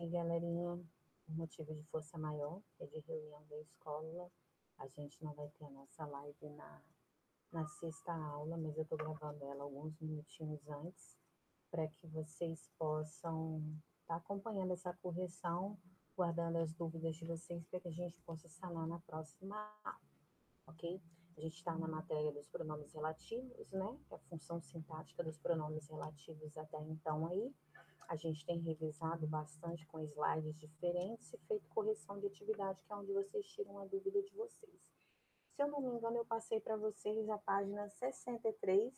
galerinha, por motivo de força maior, que é de reunião da escola, a gente não vai ter a nossa live na sexta aula, mas eu estou gravando ela alguns minutinhos antes, para que vocês possam estar acompanhando essa correção, guardando as dúvidas de vocês, para que a gente possa sanar na próxima aula, ok? A gente está na matéria dos pronomes relativos, né? Que é a função sintática dos pronomes relativos até então aí. A gente tem revisado bastante com slides diferentes e feito correção de atividade, que é onde vocês tiram a dúvida de vocês. Se eu não me engano, eu passei para vocês a página 63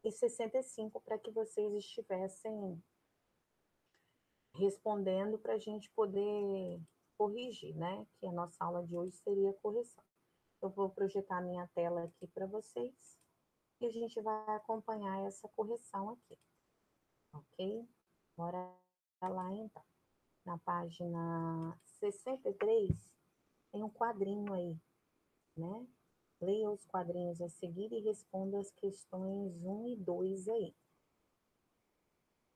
e 65 para que vocês estivessem respondendo para a gente poder corrigir, né? Que a nossa aula de hoje seria correção. Eu vou projetar minha tela aqui para vocês e a gente vai acompanhar essa correção aqui, ok? Bora lá então. Na página 63, tem um quadrinho aí, né? Leia os quadrinhos a seguir e responda as questões 1 e 2 aí.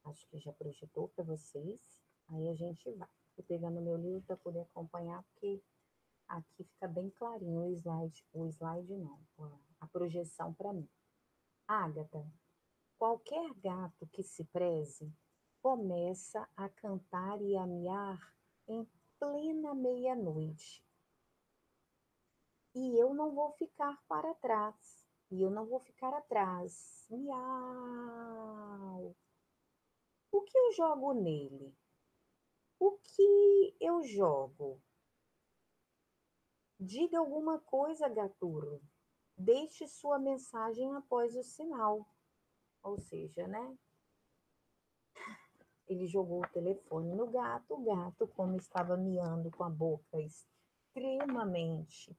Acho que já projetou para vocês. Aí a gente vai. Estou pegando meu livro para poder acompanhar, porque aqui fica bem clarinho o slide não, a projeção para mim. Ágata, qualquer gato que se preze começa a cantar e a miar em plena meia-noite. E eu não vou ficar para trás. E eu não vou ficar atrás. Miau. O que eu jogo nele? O que eu jogo? Diga alguma coisa, gaturro. Deixe sua mensagem após o sinal. Ou seja, né? Ele jogou o telefone no gato. O gato, como estava miando com a boca extremamente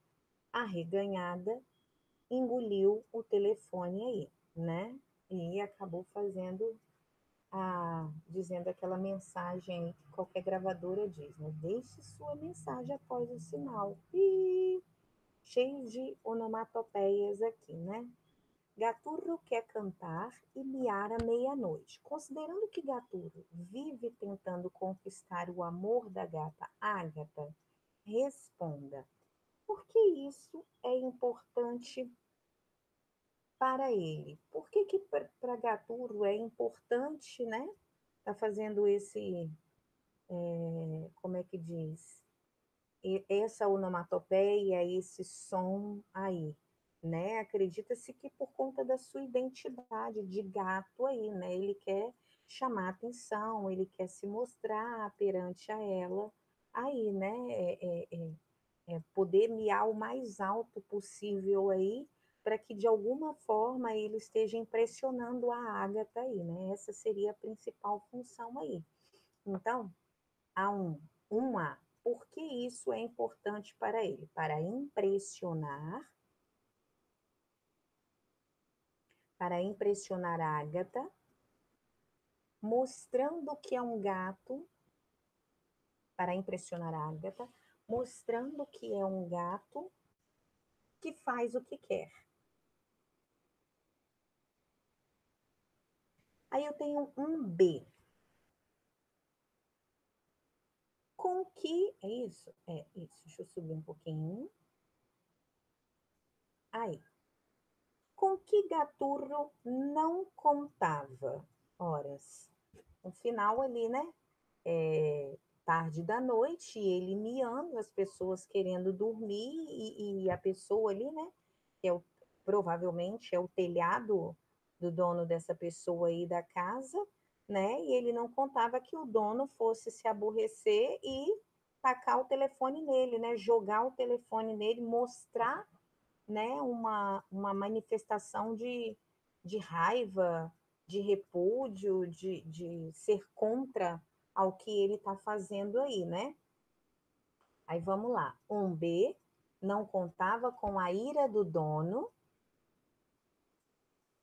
arreganhada, engoliu o telefone aí, né? E acabou dizendo aquela mensagem que qualquer gravadora diz, né? Deixe sua mensagem após o sinal. E cheio de onomatopeias aqui, né? Gaturro quer cantar e miar à meia-noite. Considerando que Gaturro vive tentando conquistar o amor da gata Ágata, responda: por que isso é importante para ele? Por que para Gaturro é importante, né? Tá fazendo como é que diz? Essa onomatopeia, esse som aí, né? Acredita-se que por conta da sua identidade de gato aí, né? Ele quer chamar atenção, ele quer se mostrar perante a ela aí, né? Poder miar o mais alto possível aí, para que de alguma forma ele esteja impressionando a Ágata aí, né? Essa seria a principal função aí. Então, uma, por que isso é importante para ele? Para impressionar a Ágata, mostrando que é um gato, para impressionar a Ágata, mostrando que é um gato que faz o que quer. Aí eu tenho um B. Com que... É isso? É isso. Deixa eu subir um pouquinho. Aí. Com que Gaturro não contava? Horas. No final ali, né? Tarde da noite, ele miando, as pessoas querendo dormir, e a pessoa ali, né? Que provavelmente é o telhado do dono dessa pessoa aí da casa, né? E ele não contava que o dono fosse se aborrecer e tacar o telefone nele, né? Jogar o telefone nele, mostrar, né? Uma manifestação de raiva, de repúdio, de ser contra ao que ele está fazendo aí, né? Aí vamos lá. Um B não contava com a ira do dono,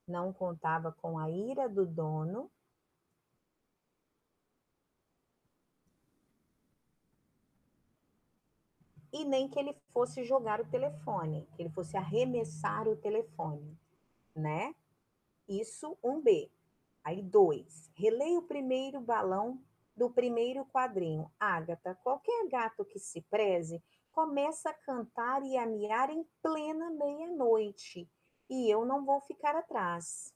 não contava com a ira do dono, e nem que ele fosse jogar o telefone, que ele fosse arremessar o telefone, né? Isso, um B. Aí, 2. Releia o primeiro balão do primeiro quadrinho. Ágata, qualquer gato que se preze começa a cantar e a miar em plena meia-noite, e eu não vou ficar atrás.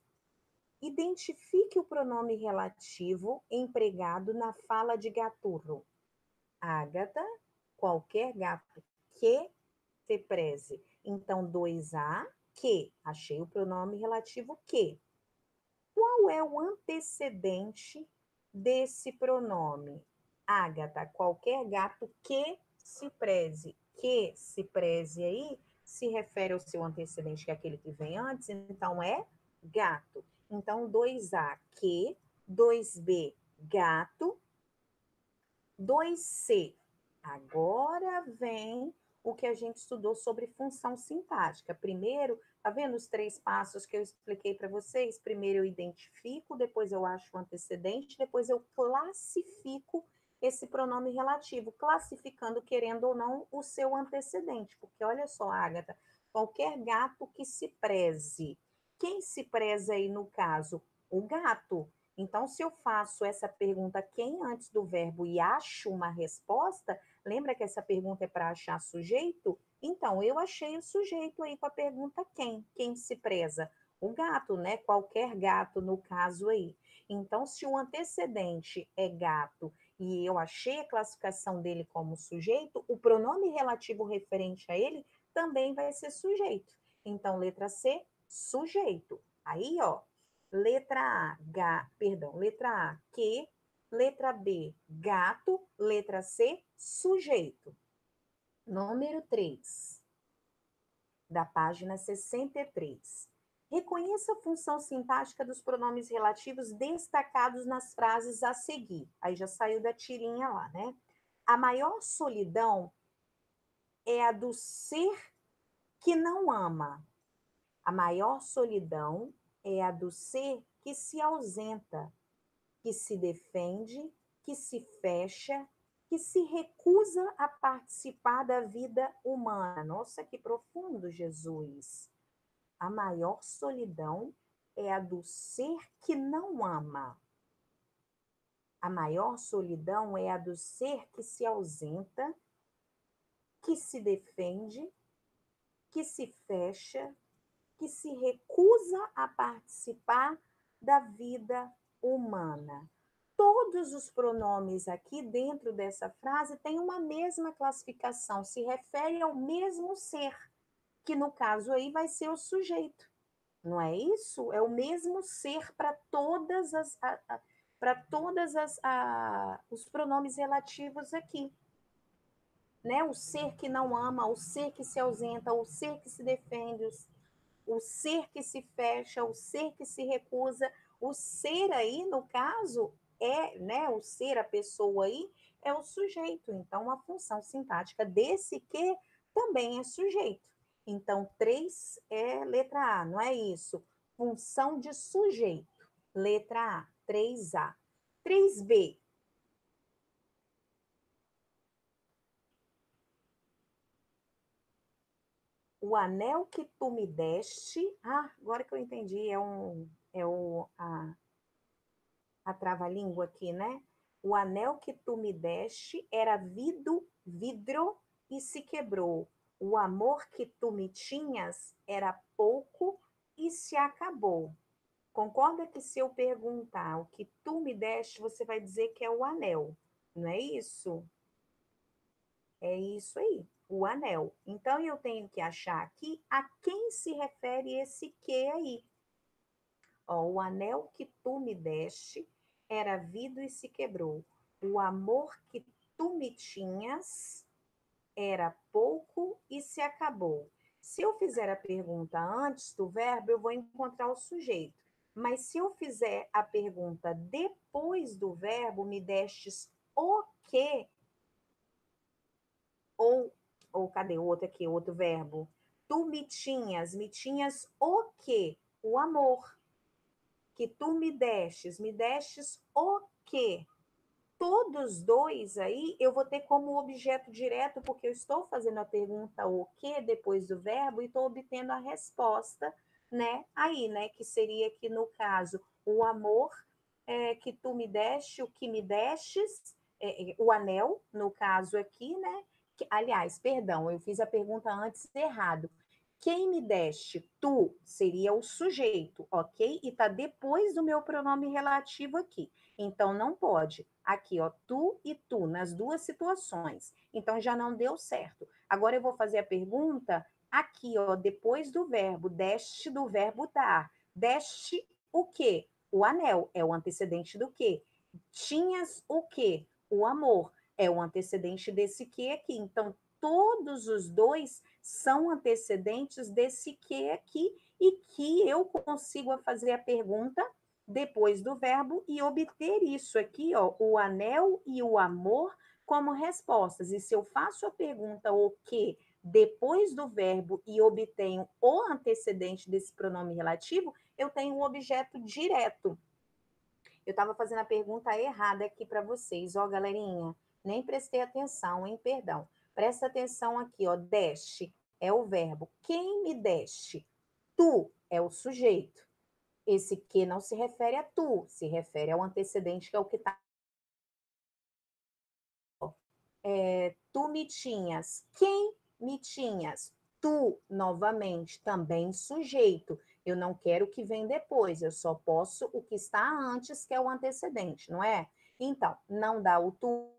Identifique o pronome relativo empregado na fala de Gaturro. Ágata, qualquer gato que se preze. Então, 2A, que. Achei o pronome relativo que. Qual é o antecedente desse pronome? Ágata, qualquer gato que se preze. Que se preze aí se refere ao seu antecedente, que é aquele que vem antes, então é gato. Então, 2A, que, 2B, gato, 2C. Agora vem o que a gente estudou sobre função sintática. Primeiro, tá vendo os 3 passos que eu expliquei para vocês? Primeiro eu identifico, depois eu acho o antecedente, depois eu classifico esse pronome relativo, classificando, querendo ou não, o seu antecedente. Porque olha só, Ágata, qualquer gato que se preze. Quem se preza aí no caso? O gato. Então, se eu faço essa pergunta quem antes do verbo e acho uma resposta, lembra que essa pergunta é para achar sujeito? Então, eu achei o sujeito aí com a pergunta quem? Quem se preza? O gato, né? Qualquer gato no caso aí. Então, se o antecedente é gato e eu achei a classificação dele como sujeito, o pronome relativo referente a ele também vai ser sujeito. Então, letra C, sujeito. Aí, ó, letra A, que, letra B, gato, letra C, sujeito. Número 3, da página 63. Reconheça a função sintática dos pronomes relativos destacados nas frases a seguir. Aí já saiu da tirinha lá, né? A maior solidão é a do ser que não ama. A maior solidão é a do ser que se ausenta, que se defende, que se fecha, que se recusa a participar da vida humana. Nossa, que profundo, Jesus. A maior solidão é a do ser que não ama. A maior solidão é a do ser que se ausenta, que se defende, que se fecha, que se recusa a participar da vida humana. Todos os pronomes aqui dentro dessa frase têm uma mesma classificação, se refere ao mesmo ser, que no caso aí vai ser o sujeito. Não é isso? É o mesmo ser para todas as para todas os pronomes relativos aqui, né? O ser que não ama, o ser que se ausenta, o ser que se defende, o ser que se fecha, o ser que se recusa, o ser aí, no caso, é, né, o ser, a pessoa aí, é o sujeito. Então, a função sintática desse que também é sujeito. Então, 3 é letra A, não é isso? Função de sujeito. Letra A, 3A. 3B, o anel que tu me deste. Ah, agora que eu entendi, a trava-língua aqui, né? O anel que tu me deste era vidro e se quebrou. O amor que tu me tinhas era pouco e se acabou. Concorda que se eu perguntar o que tu me deste, você vai dizer que é o anel, não é isso? É isso aí, o anel. Então eu tenho que achar aqui a quem se refere esse que aí. Ó, o anel que tu me deste era vidro e se quebrou. O amor que tu me tinhas era pouco e se acabou. Se eu fizer a pergunta antes do verbo, eu vou encontrar o sujeito. Mas se eu fizer a pergunta depois do verbo, me destes o que, ou cadê o outro aqui, outro verbo? Tu me tinhas o que? O amor que tu me destes o quê? Todos dois aí eu vou ter como objeto direto, porque eu estou fazendo a pergunta o que depois do verbo e estou obtendo a resposta, né? Aí, né? Que seria aqui no caso o amor que tu me deste, o que me destes, o anel, no caso aqui, né? Aliás, perdão, eu fiz a pergunta antes errado. Quem me deste? Tu seria o sujeito, ok? E tá depois do meu pronome relativo aqui. Então não pode. Aqui, ó, tu e tu, nas duas situações. Então já não deu certo. Agora eu vou fazer a pergunta aqui, ó, depois do verbo, deste do verbo dar. Deste o quê? O anel é o antecedente do quê? Tinhas o quê? O amor é o antecedente desse que aqui. Então, todos os dois são antecedentes desse que aqui e que eu consigo fazer a pergunta depois do verbo e obter isso aqui, ó, o anel e o amor como respostas. E se eu faço a pergunta o que depois do verbo e obtenho o antecedente desse pronome relativo, eu tenho um objeto direto. Eu estava fazendo a pergunta errada aqui para vocês, ó, galerinha. Nem prestei atenção, hein? Perdão. Presta atenção aqui, ó. Deste é o verbo. Quem me deste? Tu é o sujeito. Esse que não se refere a tu, se refere ao antecedente, que é o que está. Tu me tinhas. Quem me tinhas? Tu, novamente, também sujeito. Eu não quero o que vem depois, eu só posso o que está antes, que é o antecedente, não é? Então, não dá o tu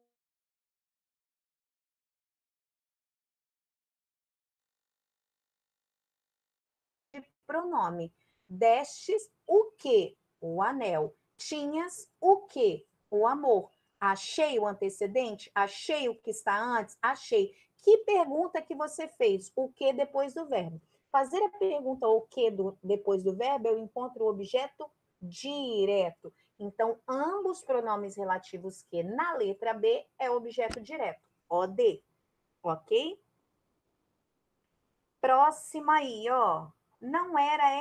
de pronome. Destes o que? O anel. Tinhas o que? O amor. Achei o antecedente? Achei o que está antes? Achei. Que pergunta que você fez? O que depois do verbo? Fazer a pergunta o que depois do verbo, eu encontro o objeto direto. Então, ambos pronomes relativos que na letra B é objeto direto. OD. Ok? Próxima aí, ó. Não era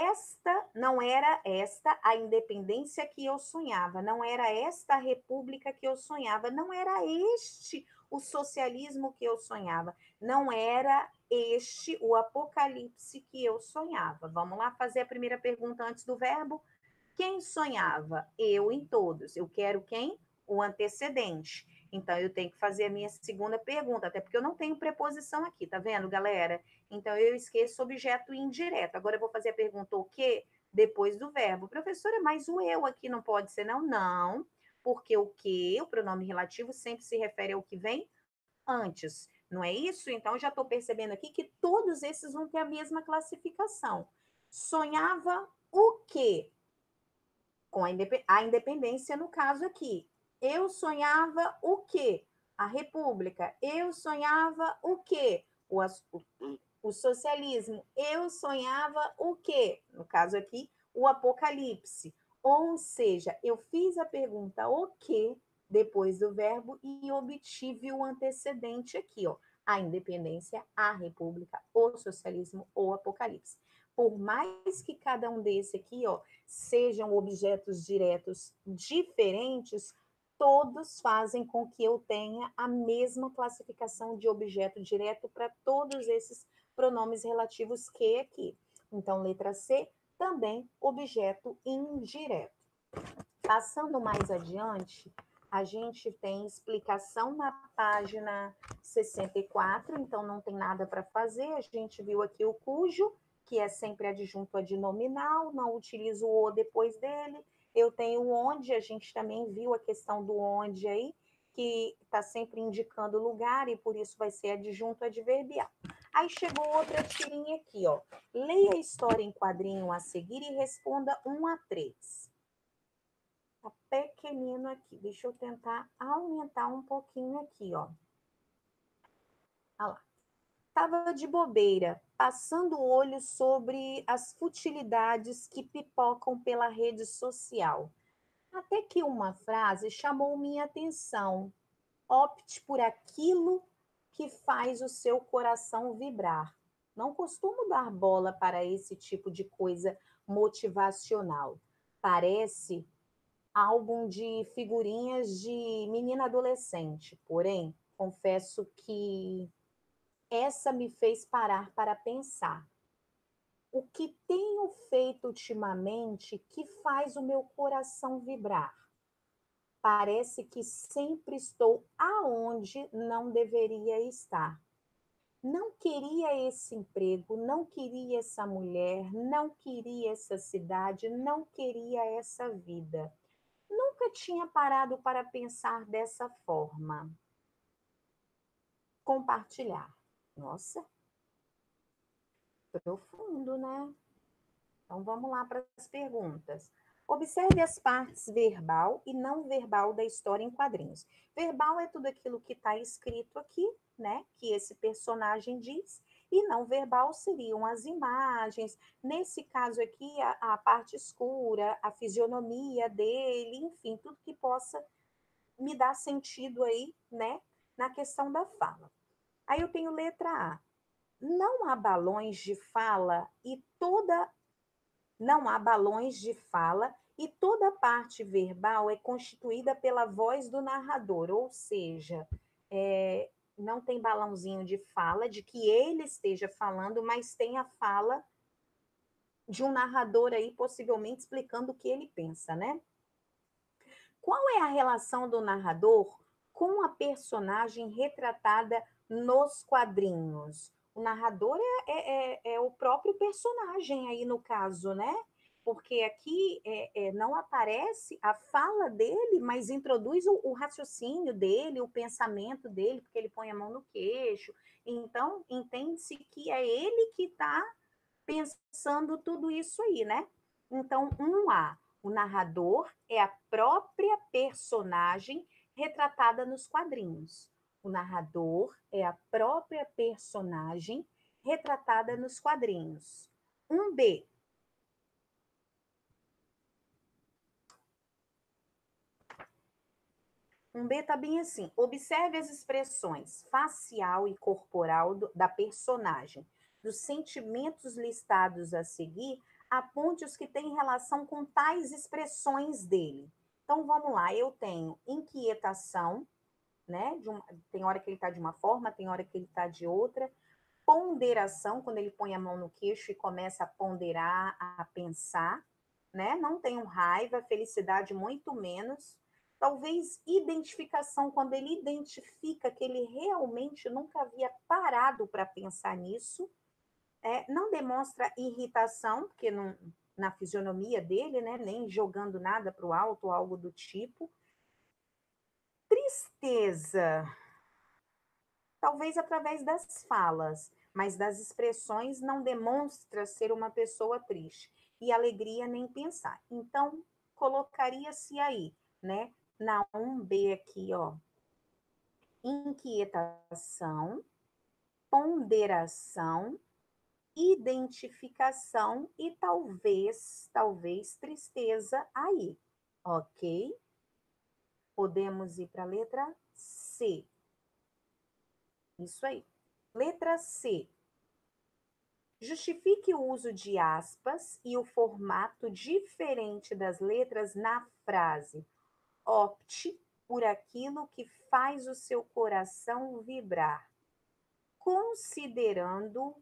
esta a independência que eu sonhava, não era esta a república que eu sonhava, não era este o socialismo que eu sonhava, não era este o apocalipse que eu sonhava. Vamos lá fazer a primeira pergunta antes do verbo? Quem sonhava? Eu em todos. Eu quero quem? O antecedente. Então, eu tenho que fazer a minha segunda pergunta, até porque eu não tenho preposição aqui, tá vendo, galera? Então, eu esqueço objeto indireto. Agora, eu vou fazer a pergunta o quê? Depois do verbo. Professora, mas o eu aqui não pode ser, não? Não, porque o que, o pronome relativo, sempre se refere ao que vem antes. Não é isso? Então, já estou percebendo aqui que todos esses vão ter a mesma classificação. Sonhava o quê? Com a independência no caso aqui. Eu sonhava o quê? A república. Eu sonhava o quê? O socialismo. Eu sonhava o quê? No caso aqui, o apocalipse. Ou seja, eu fiz a pergunta o quê depois do verbo e obtive o antecedente aqui, ó. A independência, a república, o socialismo, o apocalipse. Por mais que cada um desse aqui, ó, sejam objetos diretos diferentes, todos fazem com que eu tenha a mesma classificação de objeto direto para todos esses pronomes relativos que aqui. Então, letra C, também objeto indireto. Passando mais adiante, a gente tem explicação na página 64, então não tem nada para fazer. A gente viu aqui o cujo, que é sempre adjunto adnominal, não utilizo o depois dele. Eu tenho o onde, a gente também viu a questão do onde aí, que está sempre indicando lugar e por isso vai ser adjunto adverbial. Aí chegou outra tirinha aqui, ó. Leia a história em quadrinho a seguir e responda 1 a 3. Tá pequenino aqui. Deixa eu tentar aumentar um pouquinho aqui, ó. Olha lá. Tava de bobeira, passando o olho sobre as futilidades que pipocam pela rede social. Até que uma frase chamou minha atenção. Opte por aquilo que faz o seu coração vibrar. Não costumo dar bola para esse tipo de coisa motivacional. Parece álbum de figurinhas de menina adolescente. Porém, confesso que essa me fez parar para pensar. O que tenho feito ultimamente que faz o meu coração vibrar? Parece que sempre estou aonde não deveria estar. Não queria esse emprego, não queria essa mulher, não queria essa cidade, não queria essa vida. Nunca tinha parado para pensar dessa forma. Compartilhar. Nossa, profundo, né? Então vamos lá para as perguntas. Observe as partes verbal e não verbal da história em quadrinhos. Verbal é tudo aquilo que está escrito aqui, né? Que esse personagem diz. E não verbal seriam as imagens. Nesse caso aqui, a parte escura, a fisionomia dele, enfim, tudo que possa me dar sentido aí, né? Na questão da fala. Aí eu tenho letra A. Não há balões de fala e toda não há balões de fala e toda a parte verbal é constituída pela voz do narrador, ou seja, não tem balãozinho de fala de que ele esteja falando, mas tem a fala de um narrador aí, possivelmente explicando o que ele pensa, né? Qual é a relação do narrador com a personagem retratada nos quadrinhos? O narrador é o próprio personagem aí no caso, né? Porque aqui não aparece a fala dele, mas introduz o raciocínio dele, o pensamento dele, porque ele põe a mão no queixo. Então, entende-se que é ele que está pensando tudo isso aí, né? Então, A, o narrador é a própria personagem retratada nos quadrinhos. O narrador é a própria personagem retratada nos quadrinhos. B, B está bem assim. Observe as expressões facial e corporal da personagem. Dos sentimentos listados a seguir, aponte os que têm relação com tais expressões dele. Então, vamos lá. Eu tenho inquietação, né? Tem hora que ele está de uma forma, tem hora que ele está de outra. Ponderação, quando ele põe a mão no queixo e começa a ponderar, a pensar, né? Não tenho raiva, felicidade muito menos. Talvez identificação, quando ele identifica que ele realmente nunca havia parado para pensar nisso. Não demonstra irritação, porque não, na fisionomia dele, né? Nem jogando nada para o alto, algo do tipo. Tristeza, talvez através das falas, mas das expressões não demonstra ser uma pessoa triste. E alegria nem pensar. Então, colocaria-se aí, né? Na 1B aqui, ó, inquietação, ponderação, identificação e talvez tristeza aí, ok? Podemos ir para a letra C. Isso aí. Letra C. Justifique o uso de aspas e o formato diferente das letras na frase. Opte por aquilo que faz o seu coração vibrar, considerando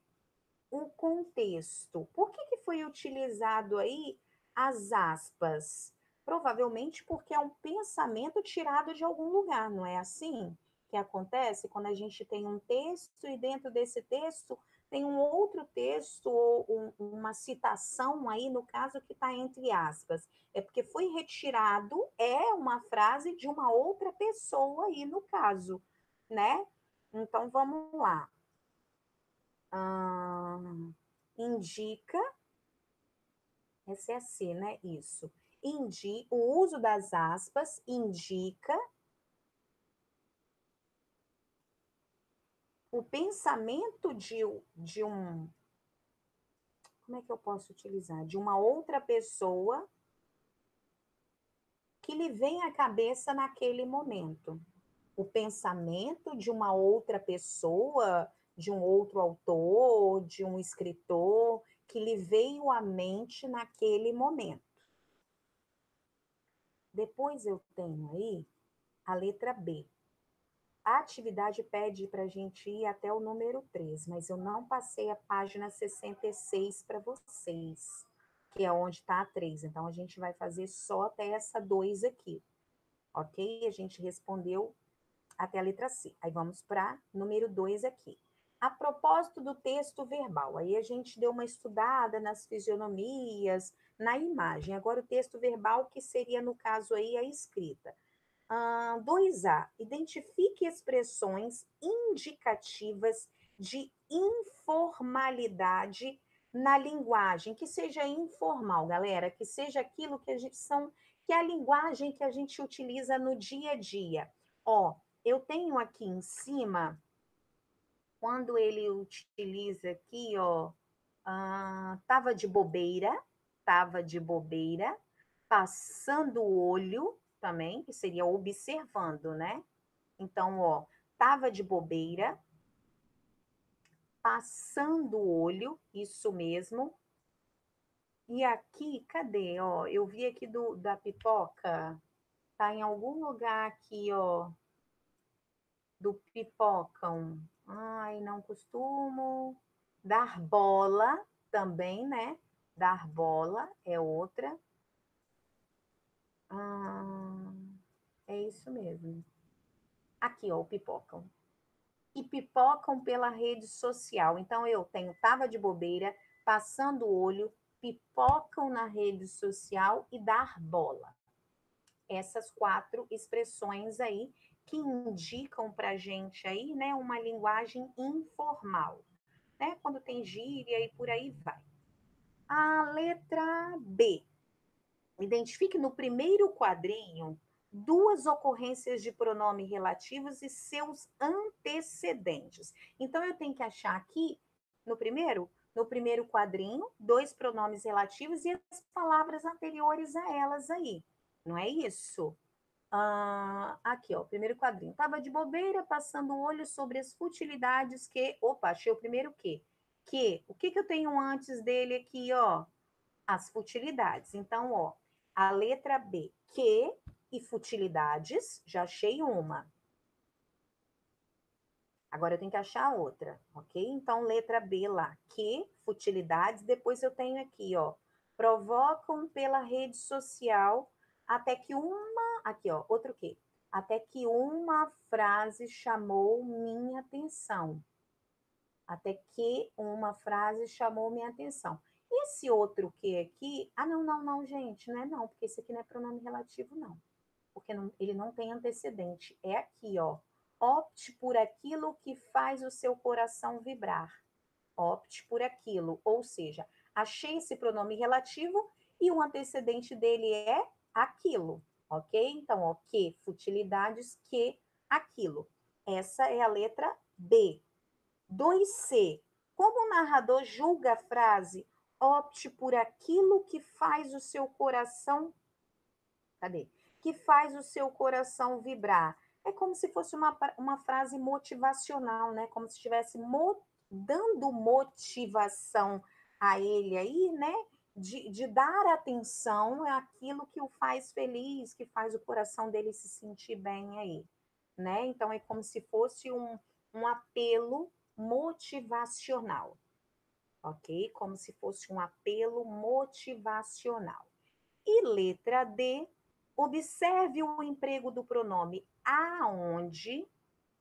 o contexto. Por que foi utilizado aí as aspas? Provavelmente porque é um pensamento tirado de algum lugar, não é assim que acontece quando a gente tem um texto e dentro desse texto tem um outro texto ou uma citação aí, no caso, que está entre aspas. É porque foi retirado, é uma frase de uma outra pessoa aí, no caso, né? Então, vamos lá. Indica, essa é a C, né? Isso. O uso das aspas indica o pensamento de um. Como é que eu posso utilizar? De uma outra pessoa que lhe vem à cabeça naquele momento. O pensamento de uma outra pessoa, de um outro autor, de um escritor, que lhe veio à mente naquele momento. Depois eu tenho aí a letra B. A atividade pede para a gente ir até o número 3, mas eu não passei a página 66 para vocês, que é onde está a 3. Então, a gente vai fazer só até essa 2 aqui. Ok? A gente respondeu até a letra C. Aí vamos para número 2 aqui. A propósito do texto verbal, aí a gente deu uma estudada nas fisionomias, na imagem. Agora o texto verbal, que seria, no caso aí, a escrita. 2A. Identifique expressões indicativas de informalidade na linguagem, que seja informal, galera, que seja aquilo que a gente são, que é a linguagem que a gente utiliza no dia a dia. Ó, eu tenho aqui em cima, quando ele utiliza aqui, ó, tava de bobeira, passando o olho também, que seria observando, né? Então, ó, tava de bobeira, passando o olho, isso mesmo. E aqui, cadê? Ó, eu vi aqui da pipoca, tá em algum lugar aqui, ó, do pipocam. Ai, não costumo. Dar bola também, né? Dar bola é outra. Ah, é isso mesmo. Aqui, ó, o pipocam. E pipocam pela rede social. Então, eu tenho tava de bobeira, passando o olho, pipocam na rede social e dar bola. Essas 4 expressões aí que indicam para a gente aí, né, uma linguagem informal, né? Quando tem gíria e por aí vai. A letra B. Identifique no primeiro quadrinho 2 ocorrências de pronome relativos e seus antecedentes. Então, eu tenho que achar aqui, no primeiro quadrinho, 2 pronomes relativos e as palavras anteriores a elas aí. Não é isso? Aqui, ó, o primeiro quadrinho. Tava de bobeira, passando o olho sobre as futilidades que... Opa, achei o primeiro que. O que eu tenho antes dele aqui, ó? As futilidades. Então, ó, a letra B, que e futilidades, já achei uma. Agora eu tenho que achar outra, ok? Então, letra B lá, que, futilidades. Depois eu tenho aqui, ó, provocam pela rede social até que uma. Aqui, ó, outro que. Até que uma frase chamou minha atenção. Até que uma frase chamou minha atenção. Esse outro que aqui. Não, gente, não é não, porque esse aqui não é pronome relativo, não. Porque não, ele não tem antecedente. É aqui, ó. Opte por aquilo que faz o seu coração vibrar. Opte por aquilo. Ou seja, achei esse pronome relativo e o antecedente dele é aquilo. Ok? Então, ó, que, futilidades, que, aquilo. Essa é a letra B. 2C. Como o narrador julga a frase, opte por aquilo que faz o seu coração. Cadê? Que faz o seu coração vibrar. É como se fosse uma frase motivacional, né? Como se estivesse dando motivação a ele aí, né? De dar atenção àquilo que o faz feliz, que faz o coração dele se sentir bem aí, né? Então é como se fosse um apelo motivacional, ok? Como se fosse um apelo motivacional. E letra D, observe o emprego do pronome aonde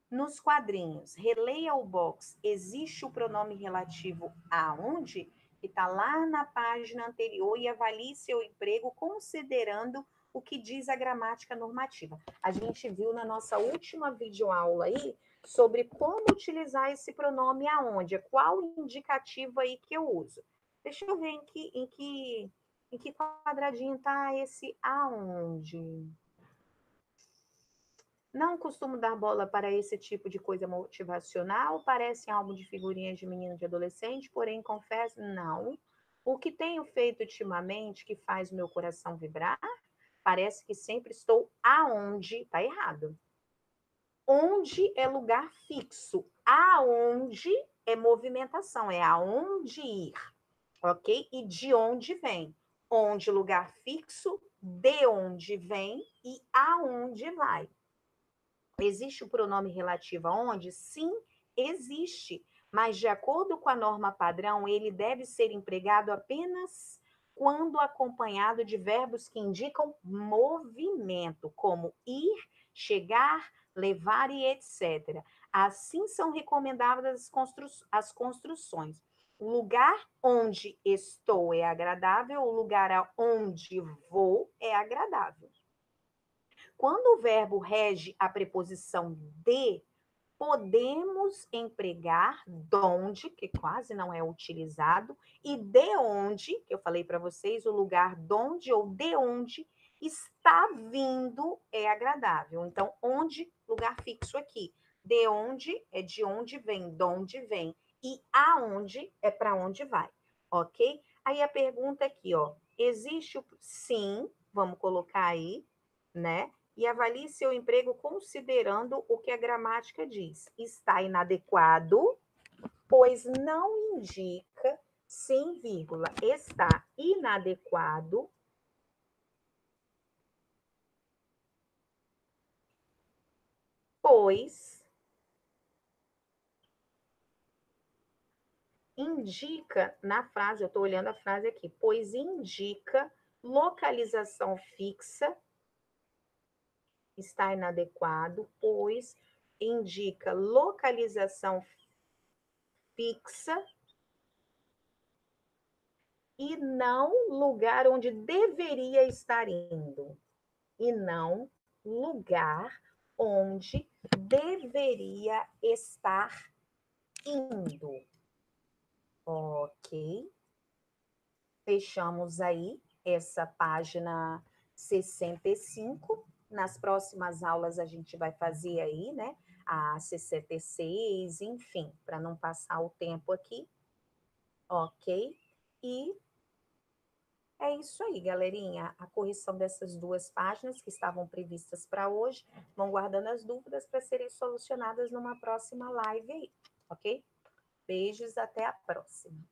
nos quadrinhos. Releia o box. Existe o pronome relativo aonde? Que está lá na página anterior e avalie seu emprego considerando o que diz a gramática normativa. A gente viu na nossa última videoaula aí sobre como utilizar esse pronome aonde, qual indicativo aí que eu uso. Deixa eu ver em que quadradinho está esse aonde. Não costumo dar bola para esse tipo de coisa motivacional, parece álbum de figurinhas de menino de adolescente, porém, confesso, não. O que tenho feito ultimamente que faz o meu coração vibrar, parece que sempre estou aonde, tá errado. Onde é lugar fixo, aonde é movimentação, é aonde ir, ok? E de onde vem. Onde lugar fixo, de onde vem e aonde vai. Existe o pronome relativo aonde? Sim, existe. Mas, de acordo com a norma padrão, ele deve ser empregado apenas quando acompanhado de verbos que indicam movimento, como ir, chegar, levar e etc. Assim são recomendadas as construções. O lugar onde estou é agradável, o lugar aonde vou é agradável. Quando o verbo rege a preposição de, podemos empregar donde, que quase não é utilizado, e de onde, que eu falei para vocês, o lugar donde ou de onde está vindo é agradável. Então, onde, lugar fixo aqui. De onde é de onde vem, de onde vem. E aonde é para onde vai, ok? Aí a pergunta aqui, ó, existe o sim, vamos colocar aí, né? E avalie seu emprego considerando o que a gramática diz. Está inadequado, pois não indica, sim, vírgula, está inadequado, pois indica na frase, eu estou olhando a frase aqui, pois indica localização fixa, está inadequado, pois indica localização fixa e não lugar onde deveria estar indo. E não lugar onde deveria estar indo. Ok? Fechamos aí essa página 65. Nas próximas aulas a gente vai fazer aí, né? A 66, enfim, para não passar o tempo aqui. Ok? E é isso aí, galerinha. A correção dessas duas páginas que estavam previstas para hoje. Vão guardando as dúvidas para serem solucionadas numa próxima live aí, ok? Beijos, até a próxima.